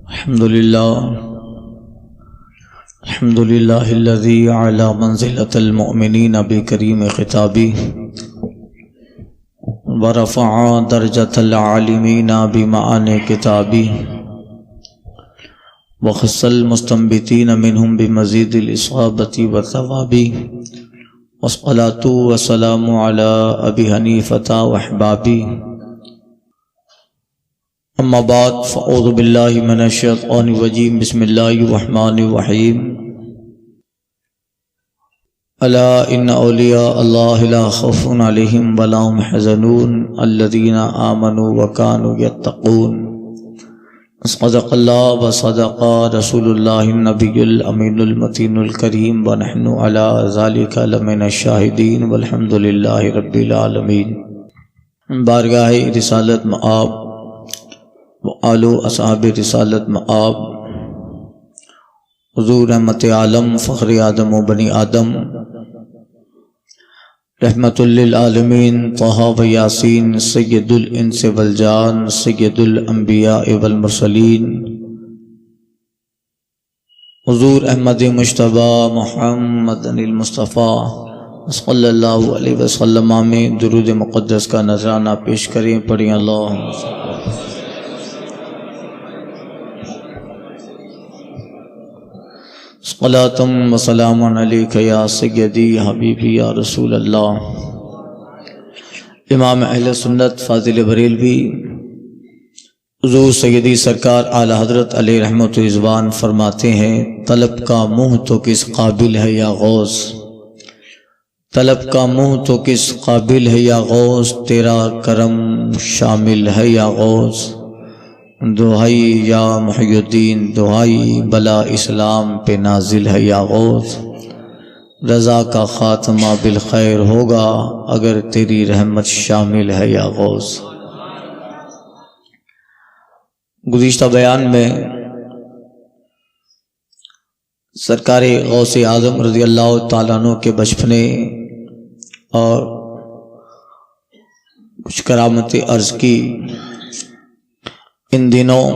الحمد لله الذي أعلى منزلة المؤمنين بكريم خطابه ورفع درجة العالمين بمعاني كتابه وخص المستنبتين منهم بمزيد الإصابة والثواب والصلاة والسلام على أبي حنيفة وأحبابه اما بعد فاعوذ باللہ من الشیطان الرجیم بسم اللہ الرحمن الرحیم الا ان اولیاء اللہ لا خوف علیہم ولا هم يحزنون الذین آمنوا وكانوا يتقون صدق اللہ وصدق رسول اللہ النبی الامین المتین الکریم ونحن علی ذلک لمن الشاہدین والحمد للہ رب العالمین۔ بارگاہ رسالت مآب وآلو اصحاب رسالت مآب، حضور رحمت عالم فخر آدم و بنی آدم، رحمت للعالمین طہ و یاسین، سید الانس والجان، سید الانبیاء والمرسلین، حضور احمد مجتبی محمد المصطفیٰ صلی اللہ علیہ وسلم میں درود مقدس کا نذرانہ پیش کریں۔ پڑھیں اللہم صلاۃ و سلام علیک یا سیدی حبیبی یا رسول اللہ۔ امام اہل سنت فاضل بریلوی حضور سیدی سرکار اعلی حضرت علیہ رحمت و رضوان فرماتے ہیں، طلب کا منہ تو کس قابل ہے یا غوث، طلب کا منہ تو کس قابل ہے یا غوث، تیرا کرم شامل ہے یا غوث، دہائی یا محی الدین، دہائی بلا اسلام پہ نازل ہے یا غوث، رضا کا خاتمہ بالخیر ہوگا اگر تیری رحمت شامل ہے یا غوث۔ گزشتہ بیان میں سرکار غوث اعظم رضی اللہ تعالیٰ عنہ کے بچپنے اور کچھ کرامتیں عرض کی۔ ان دنوں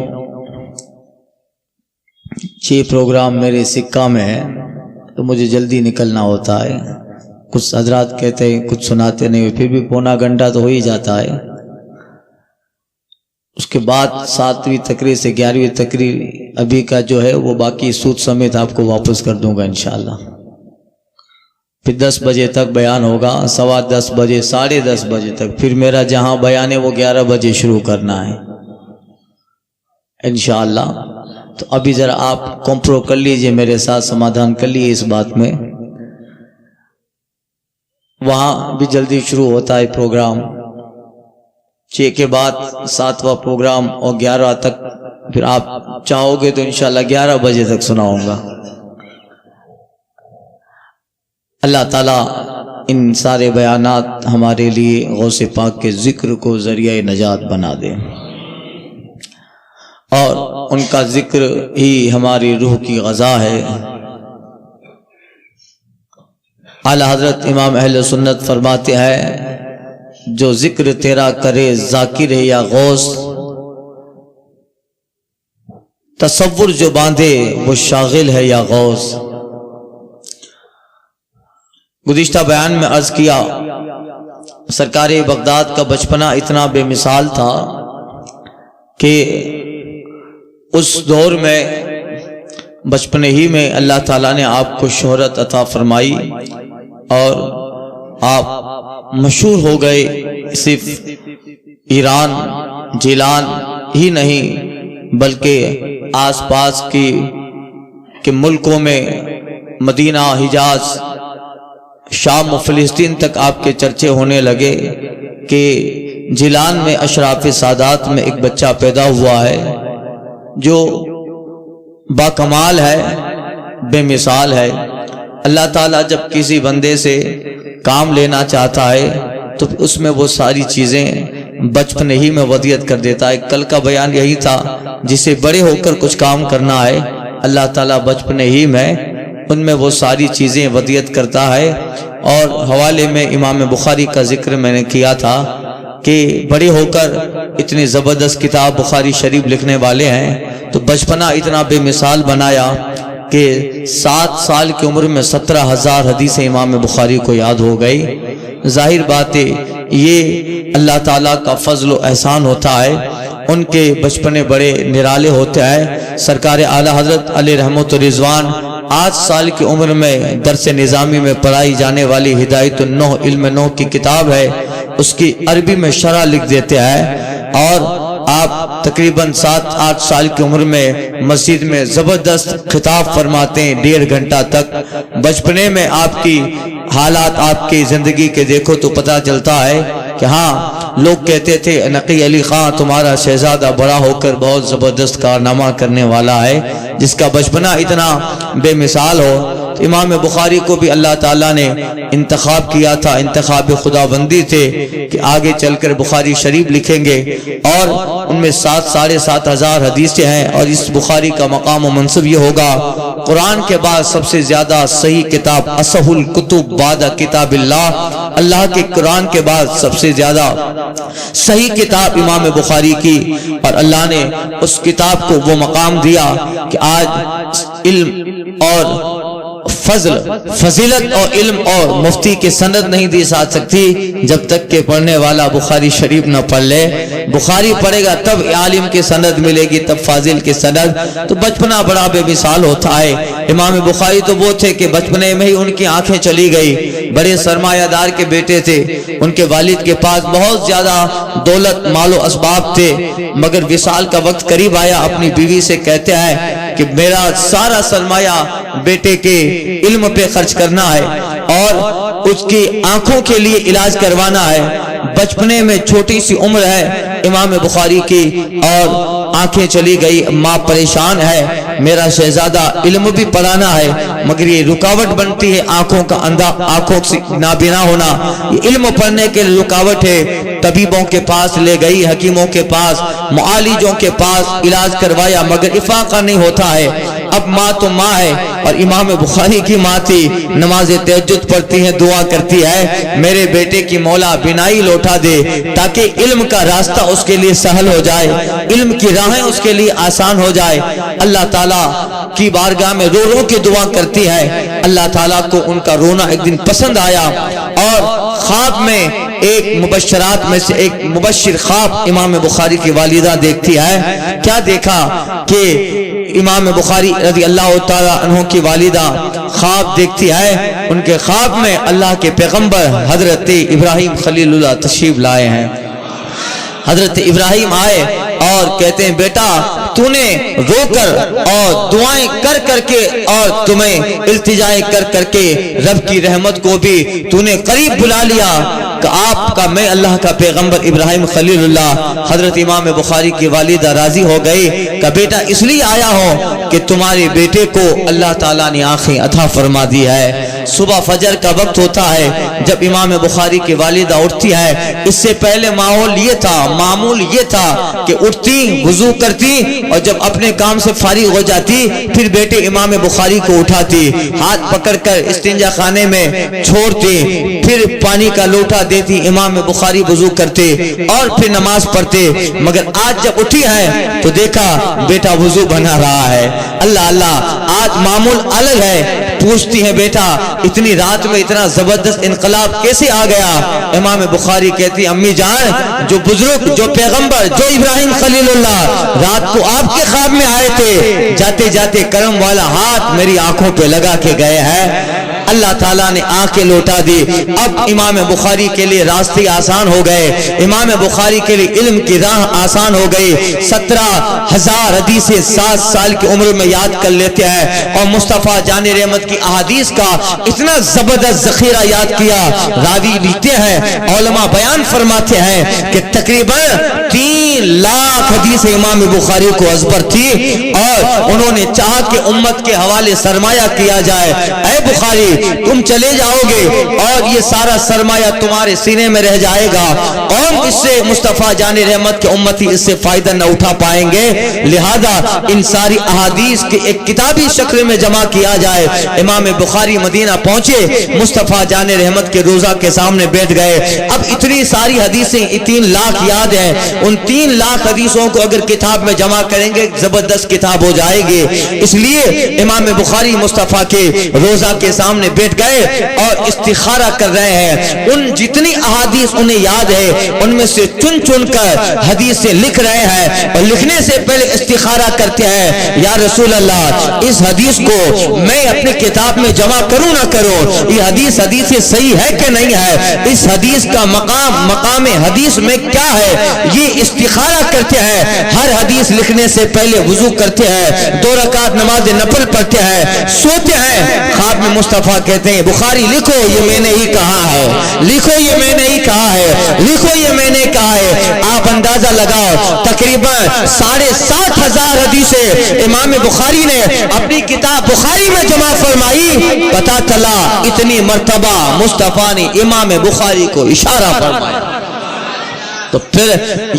6 پروگرام میرے سکہ میں ہیں تو مجھے جلدی نکلنا ہوتا ہے، کچھ حضرات کہتے ہیں کچھ سناتے نہیں، پھر بھی پونا گھنٹہ تو ہو ہی جاتا ہے۔ اس کے بعد 7ویں تقریر سے 11ویں تقریر ابھی کا جو ہے وہ باقی سود سمیت آپ کو واپس کر دوں گا انشاءاللہ۔ پھر 10 بجے تک بیان ہوگا، 10:15 بجے 10:30 بجے تک، پھر میرا جہاں بیان ہے وہ 11 بجے شروع کرنا ہے انشاءاللہ۔ تو ابھی ذرا آپ کمپرو کر لیجئے، میرے ساتھ سمادھان کر لیجئے اس بات میں۔ وہاں بھی جلدی شروع ہوتا ہے پروگرام، 6 کے بعد 7واں پروگرام اور 11 تک، پھر آپ چاہو گے تو انشاءاللہ 11 بجے تک سناؤں گا۔ اللہ تعالیٰ ان سارے بیانات ہمارے لیے غوث پاک کے ذکر کو ذریعہ نجات بنا دے، اور ان کا ذکر ہی ہماری روح کی غذا ہے۔ اعلی حضرت امام اہل سنت فرماتے ہیں، جو ذکر تیرا کرے ذاکر ہے یا غوث، تصور جو باندھے وہ شاغل ہے یا غوث۔ گزشتہ بیان میں عرض کیا، سرکار بغداد کا بچپنا اتنا بے مثال تھا کہ اس دور میں بچپنے ہی میں اللہ تعالیٰ نے آپ کو شہرت عطا فرمائی اور آپ مشہور ہو گئے، صرف ایران جیلان ہی نہیں بلکہ آس پاس کے ملکوں میں، مدینہ، حجاز، شام و فلسطین تک آپ کے چرچے ہونے لگے کہ جیلان میں اشراف سادات میں ایک بچہ پیدا ہوا ہے جو باکمال ہے، بے مثال ہے۔ اللہ تعالیٰ جب کسی بندے سے کام لینا چاہتا ہے تو اس میں وہ ساری چیزیں بچپن ہی میں ودیت کر دیتا ہے۔ کل کا بیان یہی تھا، جسے بڑے ہو کر کچھ کام کرنا ہے اللہ تعالیٰ بچپن ہی میں ان میں وہ ساری چیزیں ودیت کرتا ہے۔ اور حوالے میں امام بخاری کا ذکر میں نے کیا تھا کہ بڑے ہو کر اتنی زبردست کتاب بخاری شریف لکھنے والے ہیں، تو بچپنا اتنا بے مثال بنایا کہ 7 سال کی عمر میں 17,000 حدیثیں امام بخاری کو یاد ہو گئی۔ ظاہر بات ہے یہ اللہ تعالیٰ کا فضل و احسان ہوتا ہے، ان کے بچپنے بڑے نرالے ہوتے ہیں۔ سرکار اعلیٰ حضرت علیہ رحمت و رضوان 8 سال کی عمر میں درس نظامی میں پڑھائی جانے والی ہدایت النوح علم نوح کی کتاب ہے، اس کی عربی میں شرح لکھ دیتے ہیں، اور آپ تقریباً 7-8 سال کی عمر میں مسجد میں زبردست خطاب فرماتے ہیں 1.5 گھنٹہ تک۔ بچپنے میں آپ کی حالات آپ کی زندگی کے دیکھو تو پتہ چلتا ہے کہ ہاں لوگ کہتے تھے نقی علی خان تمہارا شہزادہ بڑا ہو کر بہت زبردست کارنامہ کرنے والا ہے، جس کا بچپنا اتنا بے مثال ہو۔ تو امام بخاری کو بھی اللہ تعالیٰ نے انتخاب کیا تھا، انتخاب خداوندی تھے کہ آگے چل کر بخاری شریف لکھیں گے، اور ان میں 7,500 حدیثیں ہیں، اور اس بخاری کا مقام و منصب یہ ہوگا قرآن کے بعد سب سے زیادہ صحیح کتاب اصح الکتب بعد کتاب اللہ کے قرآن کے بعد سب سے زیادہ صحیح کتاب امام بخاری کی، اور اللہ نے اس کتاب کو وہ مقام دیا کہ آج علم اور فضیلت اور علم اور مفتی کے سند نہیں دی جا سکتی جب تک کہ پڑھنے والا بخاری شریف نہ پڑھ لے۔ بخاری پڑھے گا تب عالم کے سند ملے گی، تب فاضل کے سند۔ تو بچپنا بڑا بے مثال ہوتا ہے۔ امام بخاری تو وہ تھے کہ بچپنے میں ہی ان کی آنکھیں چلی گئی، بڑے سرمایہ دار کے بیٹے تھے، ان کے والد کے پاس بہت زیادہ دولت مال و اسباب تھے، مگر وصال کا وقت قریب آیا، اپنی بیوی سے کہتے ہیں کہ میرا سارا سرمایہ بیٹے کے علم پہ خرچ کرنا ہے اور اس کی آنکھوں کے لیے علاج کروانا ہے۔ بچپنے میں چھوٹی سی عمر ہے امام بخاری کی، اور آنکھیں چلی گئی، ماں پریشان ہے، میرا شہزادہ علم بھی پڑھانا ہے مگر یہ رکاوٹ بنتی ہے، آنکھوں سے نابینا ہونا یہ علم پڑھنے کے لیے رکاوٹ ہے۔ طبیبوں کے پاس لے گئی، حکیموں کے پاس، معالجوں کے پاس علاج کروایا مگر افاقہ نہیں ہوتا ہے۔ اب ماں تو ماں ہے، اور امام بخاری کی ماں تھی، نماز تہجد پڑھتی ہے، دعا کرتی ہے میرے بیٹے کی مولا بینائی لوٹا دے تاکہ علم کا راستہ اس کے لیے سہل ہو جائے، علم کی راہیں اس کے لیے آسان ہو جائے۔ اللہ تعالیٰ کی بارگاہ میں رو رو کے دعا کرتی ہے، اللہ تعالیٰ کو ان کا رونا ایک دن پسند آیا، اور خواب میں ایک مبشرات میں سے ایک مبشر خواب امام بخاری کی والدہ دیکھتی ہے۔ کیا دیکھا کہ امام بخاری رضی اللہ تعالیٰ عنہ کی والدہ خواب دیکھتی ہے، ان کے خواب میں اللہ کے پیغمبر حضرت ابراہیم خلیل اللہ تشریف لائے ہیں۔ حضرت ابراہیم آئے اور کہتے ہیں بیٹا تو نے رو کر اور دعائیں کر کر کے اور تمہیں التجائیں کر کر کے رب کی رحمت کو بھی تو نے قریب بلا لیا کہ آپ کا میں اللہ کا پیغمبر ابراہیم خلیل اللہ۔ حضرت امام بخاری کی والدہ راضی ہو گئی کہ بیٹا اس لیے آیا ہو کہ تمہارے بیٹے کو اللہ تعالیٰ نے آنکھیں عطا فرما دی ہے۔ صبح فجر کا وقت ہوتا ہے جب امام بخاری کی والدہ اٹھتی ہے، اس سے پہلے معمول یہ تھا کہ اٹھتی وضو کرتی اور جب اپنے کام سے فارغ ہو جاتی پھر بیٹے امام بخاری کو اٹھاتی، ہاتھ پکڑ کر استنجا خانے میں چھوڑتی، پھر پانی کا لوٹا دیتی، امام بخاری وضو کرتے اور پھر نماز پڑھتے۔ مگر آج جب اٹھی ہے تو دیکھا بیٹا وضو بنا رہا ہے۔ اللہ اللہ، آج معمول الگ ہے۔ پوچھتی ہے بیٹا اتنی رات میں اتنا زبردست انقلاب کیسے آ گیا؟ امام بخاری کہتی امی جان جو بزرگ جو پیغمبر جو ابراہیم خلیل اللہ رات کو آپ کے خواب میں آئے تھے، جاتے جاتے کرم والا ہاتھ میری آنکھوں پہ لگا کے گئے ہیں۔ اللہ تعالیٰ نے آنکھیں لوٹا دی۔ اب امام بخاری کے لیے راستے آسان ہو گئے، امام بخاری کے لیے علم کی راہ آسان ہو گئی۔ 17,000 حدیثیں 7 سال کی عمر میں یاد کر لیتے ہیں، اور مصطفیٰ جان رحمت کی احادیث کا اتنا زبردست ذخیرہ یاد کیا۔ راوی لکھتے ہیں، علماء بیان فرماتے ہیں کہ تقریباً 3 لاکھ حدیثیں امام بخاری کو ازبر تھی، اور انہوں نے چاہا کہ امت کے حوالے سرمایہ کیا جائے۔ اے بخاری تم چلے جاؤ گے اور یہ سارا سرمایہ تمہارے سینے میں رہ جائے گا، کون اس سے مصطفیٰ جان رحمت کے امتی اس سے فائدہ نہ اٹھا پائیں گے۔ لہذا ان ساری احادیث کے ایک کتابی شکل میں جمع کیا جائے۔ امام بخاری مدینہ پہنچے، مصطفیٰ جان رحمت کے روزہ کے سامنے بیٹھ گئے۔ اب اتنی ساری حدیثیں 3 لاکھ یاد ہیں، ان 3 لاکھ حدیثوں کو اگر کتاب میں جمع کریں گے زبردست کتاب ہو جائے گی۔ اس لیے امام بخاری مصطفیٰ کے روزہ کے سامنے بیٹھ گئے اور استخارہ کر رہے ہیں۔ ان جتنی احادیث انہیں یاد ہے ان میں سے چن چن کر حدیثیں لکھ رہے ہیں، اور لکھنے سے پہلے استخارہ کرتے ہیں، یا رسول اللہ اس حدیث کو میں اپنے کتاب میں جمع کروں نہ کروں، یہ حدیث صحیح ہے کہ نہیں ہے، اس حدیث کا مقام حدیث میں کیا ہے، یہ استخارہ کرتے ہیں۔ ہر حدیث لکھنے سے پہلے وضو کرتے ہیں، 2 رکعت نماز نفل پڑھتے ہیں، سوتے ہیں۔ خواب میں مصطفیٰ کہتے ہیں بخاری لکھو یہ میں نے ہی کہا ہے، لکھو یہ میں نے ہی کہا ہے، لکھو یہ میں نے کہا ہے۔ آپ اندازہ لگاؤ تقریباً 7,500 حدیثیں امام بخاری نے اپنی کتاب بخاری میں جمع فرمائی۔ پتہ چلا اتنی مرتبہ مصطفیٰ نے امام بخاری کو اشارہ فرمایا۔ تو پھر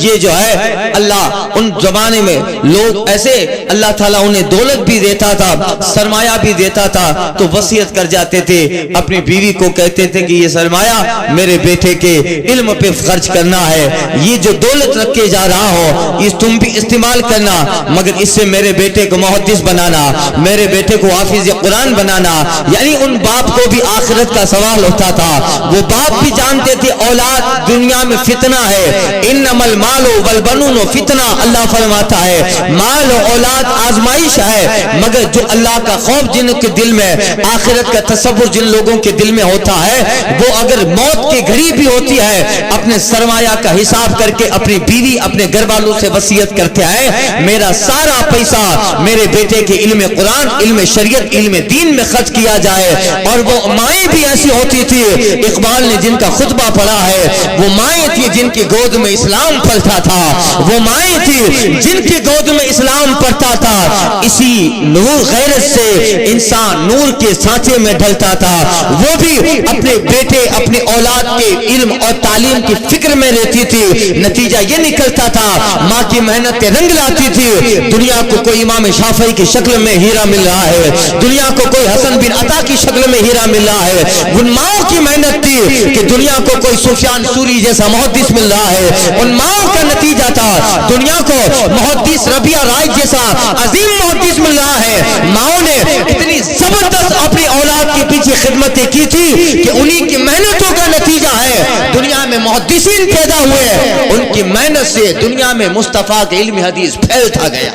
یہ جو ہے اللہ ان زمانے میں لوگ ایسے اللہ تعالیٰ انہیں دولت بھی دیتا تھا، سرمایہ بھی دیتا تھا، تو وصیت کر جاتے تھے، اپنی بیوی کو کہتے تھے کہ یہ سرمایہ میرے بیٹے کے علم پہ خرچ کرنا ہے، یہ جو دولت رکھ کے جا رہا ہو یہ تم بھی استعمال کرنا، مگر اس سے میرے بیٹے کو محدث بنانا، میرے بیٹے کو حافظ قرآن بنانا۔ یعنی ان باپ کو بھی آخرت کا سوال ہوتا تھا، وہ باپ بھی جانتے تھے اولاد دنیا میں فتنہ ہے، انما المال والبنون فتنہ، اللہ فرماتا ہے مال و اولاد آزمائش ہے، مگر جو اللہ کا خوف جن کے دل میں، آخرت کا تصور جن لوگوں کے دل میں ہوتا ہے، وہ اگر موت کی گھڑی بھی ہوتی ہے اپنے سرمایہ کا حساب کر کے اپنی بیوی اپنے گھر والوں سے وصیت کرتے ہیں میرا سارا پیسہ میرے بیٹے کے علم قرآن، علم شریعت، علم دین میں خرچ کیا جائے۔ اور وہ مائیں بھی ایسی ہوتی تھی، اقبال نے جن کا خطبہ پڑھا ہے، وہ مائیں تھی جن کی گود میں اسلام پلتا تھا، وہ مائیں تھی جن کی گود میں اسلام پڑتا تھا۔ اسی نور غیرت سے انسان نور کے سانچے میں ڈھلتا تھا، وہ بھی اپنے بیٹے اپنے اولاد کے علم اور تعلیم کی فکر میں رہتی تھی۔ نتیجہ یہ نکلتا تھا ماں کی محنت رنگ لاتی تھی، دنیا کو کوئی امام شافعی کی شکل میں ہیرا مل رہا ہے، دنیا کو کوئی حسن بن عطا کی شکل میں ہیرا مل رہا ہے۔ ان ماؤں کی محنت تھی کہ دنیا کو کوئی سفیان ثوری جیسا محدث مل رہا ہے، ان ماؤں کا نتیجہ تھا دنیا کو محدث ربیہ رائے جیسا عظیم محدث مل رہا ہے۔ ماؤں نے اتنی زبردست اپنی اولاد کے پیچھے خدمتیں کی تھی کہ انہی کی محنتوں کا نتیجہ ہے دنیا میں محدثین پیدا ہوئے، ان کی محنت سے دنیا میں مصطفیٰ کے علم حدیث پھیلتا گیا۔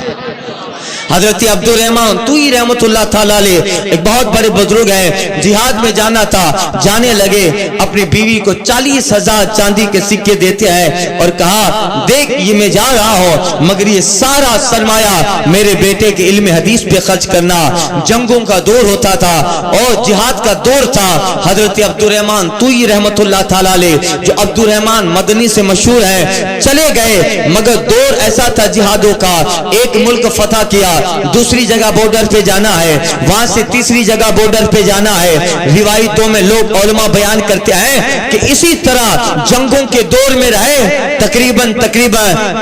حضرت عبد الرحمن طوئی رحمت اللہ تعالیٰ علیہ ایک بہت بڑے بزرگ ہیں، جہاد میں جانا تھا، جانے لگے، اپنی بیوی کو 40,000 چاندی کے سکے دیتے ہیں اور کہا دیکھ یہ میں جا رہا ہوں مگر یہ سارا سرمایہ میرے بیٹے کے علم حدیث پہ خرچ کرنا۔ جنگوں کا دور ہوتا تھا اور جہاد کا دور تھا۔ حضرت عبد الرحمن طوئی رحمت اللہ تعالیٰ علیہ جو عبد الرحمن مدنی سے مشہور ہے چلے گئے، مگر دور ایسا تھا جہادوں کا، ایک ملک فتح کیا، دوسری جگہ بورڈر پہ جانا ہے، وہاں سے تیسری جگہ بورڈر پہ جانا ہے۔ روایتوں میں لوگ علماء بیان کرتے ہیں کہ اسی طرح جنگوں کے دور میں رہے، تقریباً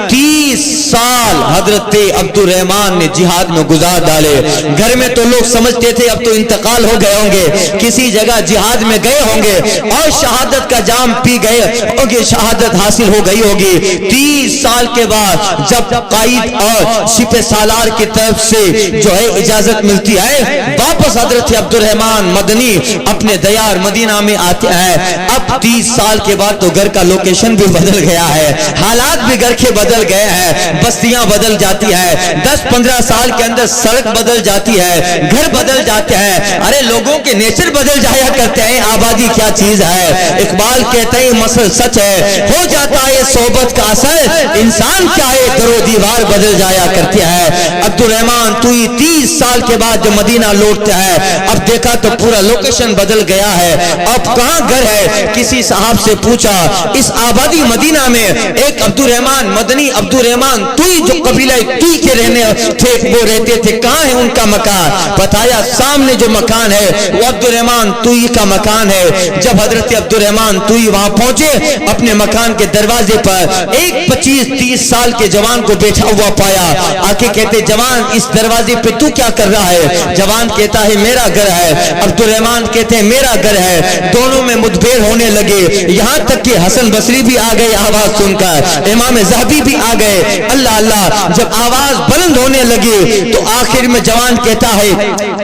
30 سال حضرت عبد الرحمن نے جہاد میں گزار ڈالے۔ گھر میں تو لوگ سمجھتے تھے اب تو انتقال ہو گئے ہوں گے، کسی جگہ جہاد میں گئے ہوں گے اور شہادت کا جام پی گئے ہوں گے، شہادت حاصل ہو گئی ہوگی۔ 30 سال کے بعد جب قائد اور سپہ سالار کی طرف سے جو ہے اجازت ملتی ہے، واپس حضرت عبد الرحمن مدنی اپنے دیار مدینہ میں آتے ہیں۔ اب 30 سال کے بعد تو گھر کا لوکیشن بھی بدل گیا ہے، حالات بھی گھر کے بدل گئے ہیں، بستیاں بدل جاتی ہے، 10-15 سال کے اندر سڑک بدل جاتی ہے، گھر بدل جاتے ہیں۔ ارے لوگوں کے نیچر بدل جایا کرتے ہیں، آبادی کیا چیز ہے۔ اقبال کہتے ہیں مسئلہ سچ ہے، ہو جاتا ہے صحبت کا اثر، انسان کیا ہے در و دیوار بدل جایا کرتی ہے۔ عبد الرحمان توئی 30 سال کے بعد جب مدینہ لوٹتا ہے، اب دیکھا تو پورا لوکیشن بدل گیا ہے، اب کہاں گھر ہے؟ کسی صاحب سے پوچھا، اس آبادی مدینہ میں ایک عبد الرحمان مدنی، عبد الرحمان توئی جو قبیلہ توئی کے رہنے تھے وہ رہتے تھے، کہاں ہے ان کا مکان؟ بتایا سامنے جو مکان ہے وہ عبد الرحمان توئی کا مکان ہے۔ جب حضرت عبد الرحمان توئی وہاں پہنچے، اپنے مکان کے دروازے پر ایک 25-30 سال کے جوان کو بیٹھا ہوا پایا۔ آکے کہتے جوان اس دروازے پہ تو کیا کر رہا ہے؟ جوان کہتا ہے میرا گھر ہے، عبد الرحمان کہتے ہیں میرا گھر ہے۔ دونوں میں مدبیر ہونے لگے، یہاں تک کہ حسن بصری بھی آ گئے آواز سن کر، امام ذہبی بھی آ گئے۔ اللہ اللہ، جب آواز بلند ہونے لگی تو آخر میں جوان کہتا ہے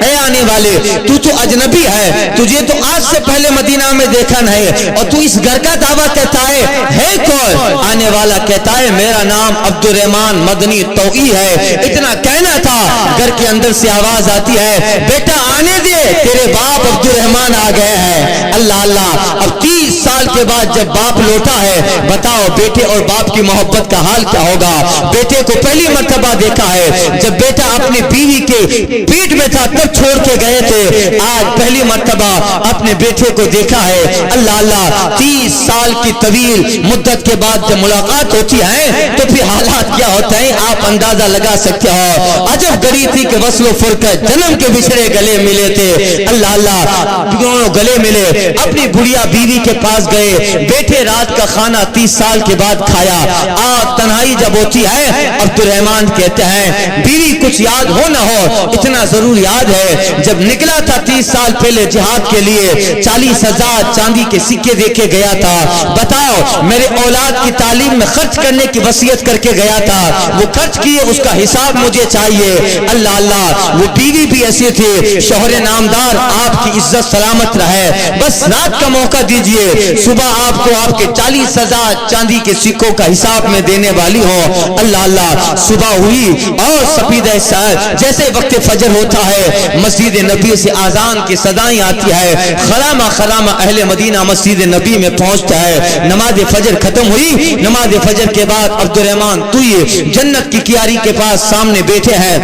اے آنے والے، تو اجنبی ہے، تجھے تو آج سے پہلے مدینہ میں دیکھا نہیں، اور تو اس گھر کا دعویٰ کرتا ہے کون؟ آنے والا کہتا ہے میرا نام عبد الرحمان مدنی توئی ہے۔ اتنا کہنا تھا، گھر کے اندر سے آواز آتی ہے بیٹا آنے دے، تیرے باپ عبد الرحمان آ گئے ہیں۔ اللہ اللہ، اب 30 سال کے بعد جب باپ لوٹا ہے، بتاؤ بیٹے اور باپ کی محبت کا حال کیا ہوگا؟ بیٹے کو پہلی مرتبہ دیکھا ہے جب بیٹا اپنی بیوی کے پیٹ میں تھا تب چھوڑ کے گئے تھے، آج پہلی مرتبہ اپنے بیٹے کو دیکھا ہے۔ اللہ اللہ، 30 سال کی طویل مدت کے بعد جب ملاقات ہوتی ہے تو پھر حالات کیا ہوتے ہیں آپ اندازہ لگا سکتے ہو۔ عجب گری تھی کہ وصل و فرقت، جنم کے بچھڑے گلے ملے تھے۔ اللہ اللہ، دونوں گلے ملے، اپنی بڑھیا بیوی کے پاس گئے، بیٹھے رات کا کھانا 30 سال کے بعد کھایا۔ آج تنہائی جب ہوتی ہے، عبد الرحمان کہتے ہیں بیوی کچھ یاد ہو نہ ہو، اتنا ضرور یاد ہے جب نکلا تھا 30 سال پہلے جہاد کے لیے، 40,000 چاندی کے سکے دے کے گیا تھا، بتاؤ میرے اولاد کی تعلیم میں خرچ کرنے کی وصیت کر کے گیا تھا، وہ خرچ کیے اس کا حساب مجھے چاہیے۔ اللہ اللہ، وہ بیوی بھی ایسی تھی، شوہر نامدار، آپ کی عزت سلامت رہے، بس رات کا موقع دیجئے، صبح آپ کو آپ کے 40,000 چاندی کے سکوں کا حساب میں دینے والی ہو۔ اللہ اللہ، صبح ہوئی اور سپیدہ سحر جیسے وقت فجر ہوتا ہے، مسجد نبی سے آذان کی صدائیں آتی ہے، خرامہ خرامہ اہل مدینہ مسجد نبی میں پہنچتا ہے۔ نماز فجر ختم ہوئی، نماز فجر کے بعد عبد الرحمان توئی جنت کی کیاری کے پاس سامنے بیٹھے ہیں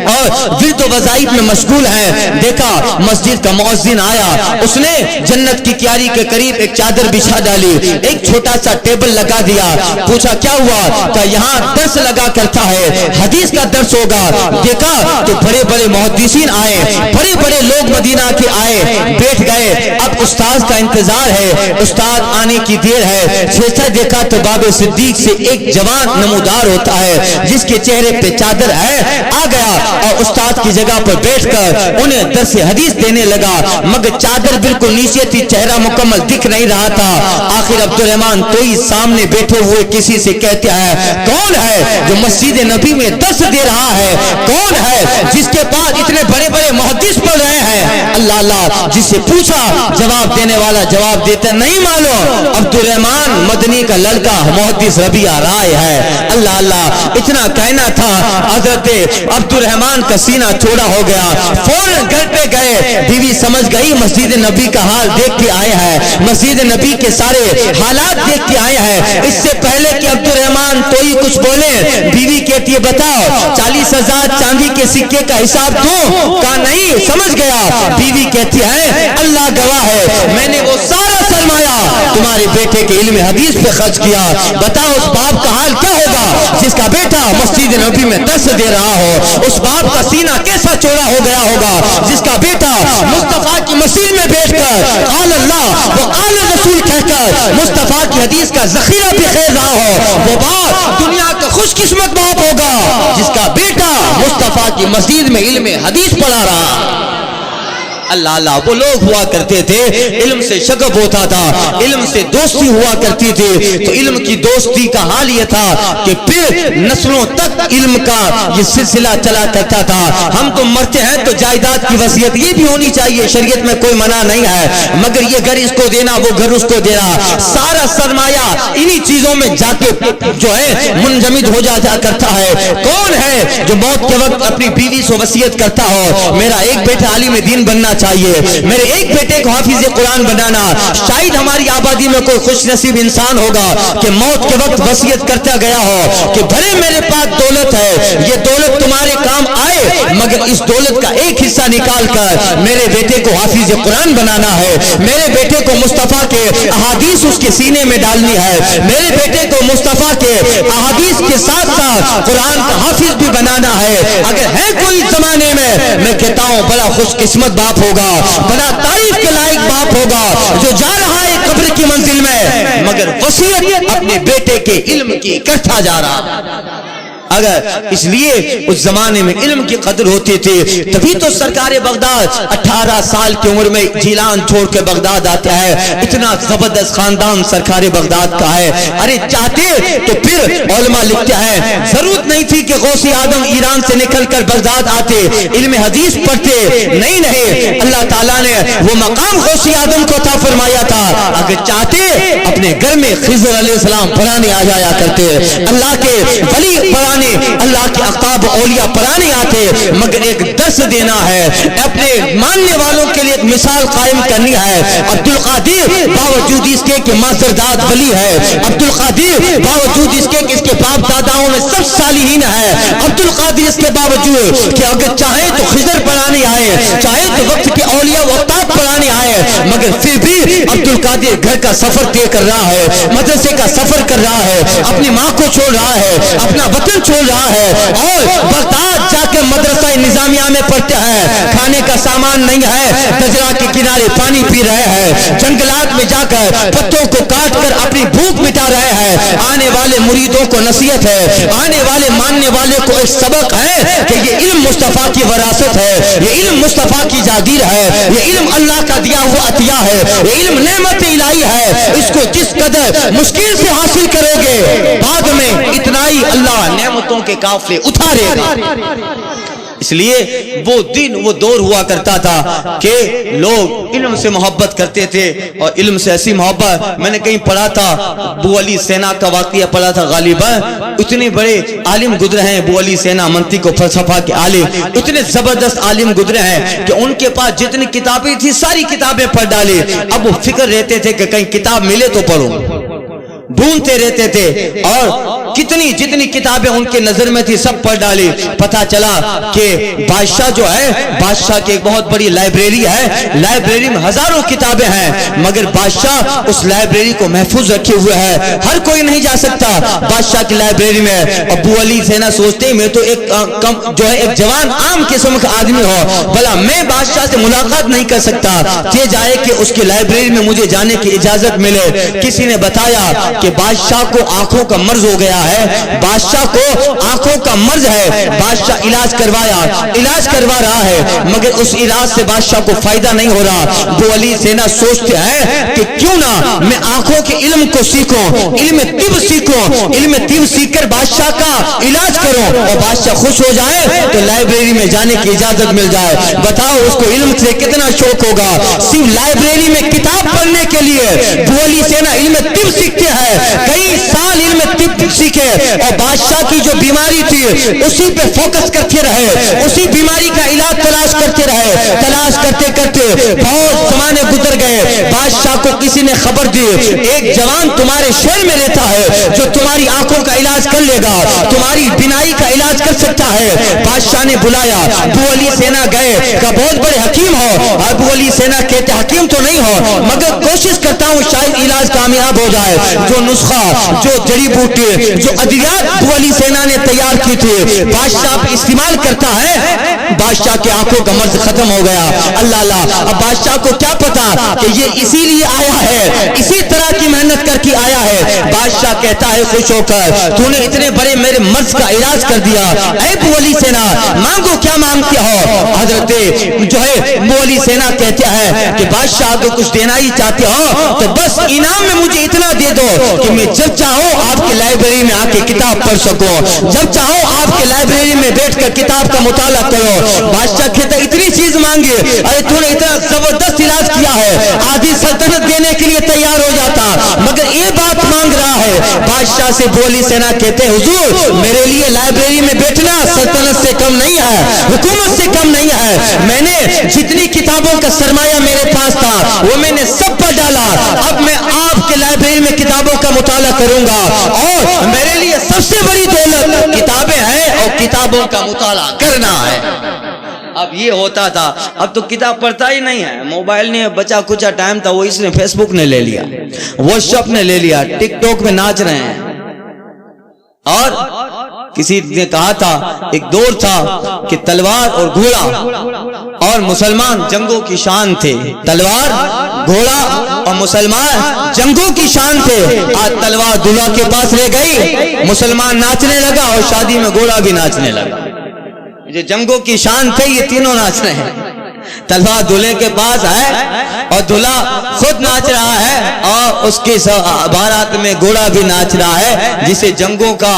اور ورد و وظائف میں مشغول ہیں۔ دیکھا مسجد کا مؤذن آیا، اس نے جنت کی کیاری کے قریب ایک چادر بچھا ڈالی، ایک چھوٹا سا ٹیبل لگا دیا، پوچھا کیا ہوا؟ کہ یہاں درس لگا کرتا ہے، حدیث کا درس ہوگا۔ دیکھا تو بڑے بڑے محدثین آئے، بڑے بڑے لوگ مدینہ کے آئے، بیٹھ گئے، اب استاد کا انتظار ہے، استاد آنے کی دیر ہے۔ جیسا دیکھا تو باب صدیق سے ایک جوان نمودار ہوتا ہے جس کے چہرے پہ چادر ہے، آ گیا اور استاد کی جگہ پر بیٹھ کر انہیں درس حدیث دینے لگا، مگر چادر بالکل نیچے تھی، چہرہ مکمل دکھ نہیں رہا تھا۔ آخر عبد الرحمان توئی سامنے بیٹھے ہوئے کسی سے کہتے ہیں کون ہے جو مسجد نبی میں درس دے رہا ہے؟ کون ہے جس کے پاس اتنے بڑے بڑے محدث پڑھ رہے ہیں؟ اللہ اللہ، جس سے پوچھا جواب دینے والا جواب دیتا نہیں معلوم، عبد الرحمان مدنی کا لڑکا محدث ربیہ رائے ہے۔ اللہ اللہ، اتنا کہنا تھا، حضرت عبد الرحمان کا سینہ چوڑا ہو گیا، فوراً گھر پہ گئے، بیوی سمجھ گئی مسجد نبی کا حال دیکھ کے آئے ہیں، مسجد نبی کے سارے حالات دیکھ کے آئے ہیں۔ اس سے پہلے کہ عبد الرحمان توئی کچھ بولے، بیوی کہتی ہے بتاؤ 40,000 چاندی کے سکے کا حساب دوں؟ کہا نہیں، سمجھ گیا۔ بیوی کہتی ہے اللہ گواہ ہے، میں نے وہ سارا سرمایہ تمہارے بیٹے کے علم حدیث پہ خرچ کیا، بتاؤ اس باپ کا حال کیا ہوگا جس کا بیٹا مسجد نبی میں درس دے رہا ہو؟ اس باپ کا سینہ کیسا چوڑا ہو گیا ہوگا جس کا بیٹا مصطفیٰ کی مسجد میں بیٹھ کر قال اللہ و قال رسول کہہ کر مصطفیٰ کی حدیث کا ذخیرہ بھی خیر رہا ہو؟ وہ باپ دنیا کا خوش قسمت باپ ہوگا جس کا بیٹا مصطفیٰ کی مسجد میں علم حدیث پڑھا رہا۔ اللہ اللہ، وہ لوگ ہوا کرتے تھے، علم سے شغف ہوتا تھا، علم سے دوستی ہوا کرتی تھی، تو علم کی دوستی کا حال یہ تھا کہ پھر نسلوں تک علم کا یہ سلسلہ چلا کرتا تھا۔ ہم تو مرتے ہیں تو جائیداد کی وصیت یہ بھی ہونی چاہیے، شریعت میں کوئی منع نہیں ہے، مگر یہ گھر اس کو دینا، وہ گھر اس کو دینا، سارا سرمایہ انہی چیزوں میں جا کے جو ہے منجمد ہو جاتا کرتا ہے۔ کون ہے جو موت کے وقت اپنی بیوی سے وصیت کرتا ہو میرا ایک بیٹا عالم دین بننا چاہیے. میرے ایک بیٹے کو حافظ قرآن بنانا. شاید ہماری آبادی میں کوئی خوش نصیب انسان ہوگا کہ موت کے وقت وصیت کرتا گیا ہو کہ بھلے میرے پاس دولت ہے, یہ دولت تمہارے کام آئے, مگر اس دولت کا ایک حصہ نکال کر میرے بیٹے کو حافظ قرآن بنانا ہے, میرے بیٹے کو مصطفیٰ کے احادیث اس کے سینے میں ڈالنی ہے, میرے بیٹے کو مصطفیٰ کے احادیث کے ساتھ ساتھ قرآن کا حافظ بھی بنانا ہے. اگر ہے کوئی زمانے میں کہتا ہوں بڑا خوش قسمت باپ ہوگا, بڑا تعریف کے لائق باپ ہوگا جو جا رہا ہے قبر کی منزل میں مگر وصیت اپنے بیٹے کے علم کی کرتا جا رہا. اگر اس لیے اس زمانے میں علم کی قدر ہوتی تھی, تبھی تو سرکار بغداد 18 سال کی عمر میں جیلان چھوڑ کے بغداد آتا ہے. اتنا زبردست خاندان سرکار بغداد کا ہے. ارے چاہتے تو پھر علماء لکھتے ہیں ضرورت نہیں تھی کہ غوث اعظم ایران سے نکل کر بغداد آتے, علم حدیث پڑھتے. نہیں, اللہ تعالیٰ نے وہ مقام غوث اعظم کو عطا فرمایا تھا. اگر چاہتے اپنے گھر میں خضر علیہ السلام پڑھانے آ جایا کرتے, اللہ کے ولی پڑھانے, اللہ کے اقطاب اولیاء پڑھانے آتے, مگر ایک درس دینا ہے, اپنے ماننے والوں کے لیے ایک مثال قائم کرنی ہے. عبد القادر باوجود اس کے کہ ماسترداد ولی ہے, عبد القادر باوجود اس کے کہ اس کے باپ داداؤں میں سب صالحین ہے, عبد القادر اس کے باوجود کہ اگر چاہے تو خضر پڑھانے آئے, چاہے تو وقت کے اولیاء و اقطاب پڑھانے آئے, مگر پھر بھی عبد القادر گھر کا سفر طے کر رہا ہے, مدرسے کا سفر کر رہا ہے, اپنی ماں کو چھوڑ رہا ہے, اپنا وطن چھوڑ رہا ہے, اور بغداد جا کے مدرسہ نظامیہ میں پڑھتے ہیں. کھانے کا سامان نہیں ہے, دجلہ کے کنارے پانی پی رہے ہیں, جنگلات میں جا کر پتوں کو کاٹ کر اپنی بھوک مٹا رہے ہیں. آنے والے مریدوں کو نصیحت ہے, آنے والے ماننے والے کو ایک سبق ہے کہ یہ علم مصطفیٰ کی وراثت ہے, یہ علم مصطفیٰ کی جاگیر ہے, یہ علم اللہ کا دیا ہوا عطیہ ہے, یہ علم نعمت الہی ہے. اس کو جس قدر مشکل سے حاصل کرو گے بعد میں اتنا ہی اللہ نعمتوں کے قافلے اتارے گا. اس لیے وہ دن وہ دور ہوا کرتا تھا کہ لوگ علم سے محبت کرتے تھے, اور علم سے ایسی محبت, میں نے کہیں پڑھا تھا ابو علی سینا کا واقعہ پڑھا تھا, غالباً اتنے بڑے عالم گزرے ہیں ابو علی سینا, منطق و فلسفہ کے عالم, اتنے زبردست عالم گزرے ہیں کہ ان کے پاس جتنی کتابیں تھی ساری کتابیں پڑھ ڈالی. اب وہ فکر رہتے تھے کہ کہیں کتاب ملے تو پڑھوں, ڈھونڈتے رہتے تھے, اور جتنی کتابیں ان کے نظر میں تھی سب پڑھ ڈالی. پتہ چلا کہ بادشاہ جو ہے, بادشاہ کی ایک بہت بڑی لائبریری ہے, لائبریری میں ہزاروں کتابیں ہیں, مگر بادشاہ اس لائبریری کو محفوظ رکھے ہوئے ہے, ہر کوئی نہیں جا سکتا بادشاہ کی لائبریری میں. ابو علی سینا سوچتے میں تو ایک جو ہے ایک جوان عام قسم کا آدمی ہو, بھلا میں بادشاہ سے ملاقات نہیں کر سکتا, یہ جائے کہ اس کی لائبریری میں مجھے جانے کی اجازت ملے. کسی نے بتایا کہ بادشاہ کو آنکھوں کا مرض ہو گیا ہے, بادشاہ کو آنکھوں کا مرض ہے, بادشاہ علاج کروا رہا ہے, مگر اس علاج سے بادشاہ کو فائدہ نہیں ہو رہا. ابو علی سینا سوچتے ہیں کہ کیوں نہ میں آنکھوں کے علم کو سیکھوں, علم طب سیکھوں, علم طب سیکھ کر بادشاہ کا علاج کروں, اور بادشاہ خوش ہو جائے تو لائبریری میں جانے کی اجازت مل جائے. بتاؤ اس کو علم سے کتنا شوق ہوگا. صرف لائبریری میں کتاب پڑھنے کے لیے ابو علی سینا علم طب سیکھتے ہیں, کئی سال علم طب سیکھے, اور بادشاہ کی جو بیماری تھی اسی پہ فوکس کرتے رہے, اسی بیماری کا علاج تلاش کرتے رہے. تلاش کرتے کرتے بہت زمانے گزر گئے. بادشاہ کو کسی نے خبر دی, ایک جوان تمہارے شہر میں رہتا ہے جو تمہاری آنکھوں کا علاج کر لے گا, تمہاری بینائی کا علاج کر سکتا ہے. بادشاہ نے بلایا, ابو علی سینا گئے, کہ بہت بڑے حکیم ہو. ابو علی سینا کہتے حکیم تو نہیں ہو, مگر کوشش کرتا ہوں شاید علاج کامیاب ہو جائے. جو نسخہ, جو جڑی بوٹی, جو ادویات ابو علی سینا نے تیار کی تھی بادشاہ استعمال کرتا ہے, بادشاہ کے آنکھوں کا مرض ختم ہو گیا. اللہ اللہ, اب بادشاہ کو کیا پتا کہ یہ اسی لیے آیا ہے, اسی طرح کی محنت کر کے آیا ہے. بادشاہ کہتا ہے خوش ہو کر, تو نے اتنے بڑے میرے مرض کا علاج کر دیا, اے ابو علی سینا مانگو کیا مانگتے ہو. حضرت جو ہے ابو علی سینا کہتے ہیں کہ بادشاہ اگر کچھ دینا ہی چاہتے ہو تو بس انعام میں مجھے اتنا دے دو کہ میں جب چاہوں آپ کی لائبریری میں آ کے کتاب پڑھ سکوں, جب چاہوں آپ کی لائبریری میں بیٹھ کر کتاب کا مطالعہ کرو. بادشاہ کہتا اتنی چیز مانگی, ارے تو نے اتنا زبردست علاج کیا ہے, آدھی سلطنت دینے کے لیے تیار ہو جاتا, مگر یہ بات مانگ رہا ہے. بادشاہ سے ابو علی سینا کہتے حضور میرے لیے لائبریری میں بیٹھنا سلطنت سے کم نہیں ہے, حکومت سے کم نہیں ہے, میں نے جتنی کتابوں کا سرمایہ میرے پاس تھا وہ میں نے سب پر ڈالا، اب میں آپ کے لائبریری میں کتابوں کا مطالعہ کروں گا، اور میرے لیے سب سے بڑی دولت کتابیں ہیں اور کتابوں کا مطالعہ کرنا ہے۔ اب یہ ہوتا تھا، اب تو کتاب پڑھتا ہی نہیں ہے، موبائل نے بچا کچا ٹائم تھا وہ اس نے فیس بک نے لے لیا، واٹس ایپ نے لے لیا، ٹک ٹاک میں ناچ رہے ہیں۔ اور کسی نے کہا تھا ایک دور تھا کہ تلوار اور گھوڑا اور مسلمان جنگوں کی شان تھے، تلوار گھوڑا اور مسلمان جنگوں کی شان تھے، آج تلوار دلہا کے پاس رہ گئی، مسلمان ناچنے لگا اور شادی میں گھوڑا بھی ناچنے لگا۔ جو جنگوں کی شان تھے یہ تینوں ناچ رہے ہیں، تلوار دلہے کے پاس ہے اور دلہا خود ناچ رہا ہے اور اس کی بارات میں گھوڑا بھی ناچ رہا ہے، جسے جنگوں کا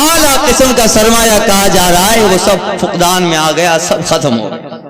اعلیٰ قسم کا سرمایہ کہا جا رہا ہے، وہ سب فقدان میں آ گیا، سب ختم ہو گیا۔